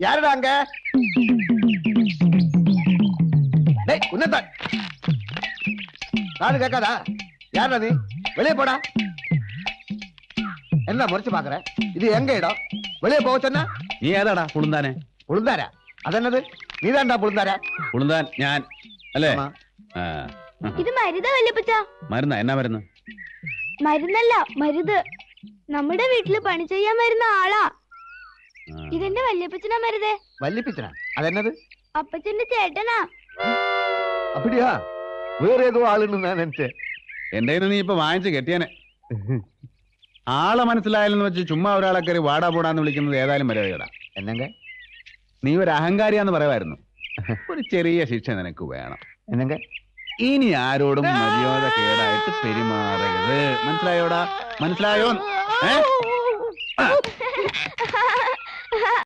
யாருடா அங்க? டேய் உன்னதான் காது கேட்காதா? யாருடா நீ? வெளியே போடா. என்ன முறைச்சு பாக்குற? இது எங்க இடம்? வெளியே போக சொன்னா നീ ഏതാടാ പുളുന്താനെ? പുളുന്താരാ? അതെന്നത്? നീതാണ്ടാ പുളുന്താരാ? പുളുന്താൻ ഞാൻ അല്ലേ? ആ. ഇത് മരുതാ വല്യപ്പച്ച. മരുന്നാ? എന്നാ മരുന്ന്? മരുന്നല്ല, മരുത്. നമ്മുടെ വീട്ടില് പണി ചെയ്യാൻ വരുന്ന ആളാ. ഇതെന്റെ വല്യപ്പച്ചനാ മരുതേ. വല്യപ്പച്ചനാ? അതെന്നത്? അപ്പച്ചന്റെ ചേട്ടനാ. അപ്പടിയാ? വേറെ ഏതോ ആളുണ്ട് ഞാൻ നിனைச்சேன். എന്റെ നീ ഇപ്പൊ വാങ്ങിച്ച് കെട്ടിയാനെ. ആളെ മനസ്സിലായാലെന്ന് വെച്ച് ചുമ്മാ ഒരാളെ കയറി വാടാ പോടാന്ന് വിളിക്കുന്നത് ഏതായാലും മര്യാദ. എന്നെങ്ക നീ ഒരു അഹങ്കാരിയാന്ന് പറയുമായിരുന്നു. ഒരു ചെറിയ ശിക്ഷ നിനക്ക് വേണം. എന്നെങ്ക ഇനി ആരോടും മര്യാദ കേടായിട്ട് പെരുമാറരുത്. മനസ്സിലായോടാ? മനസ്സിലായോ?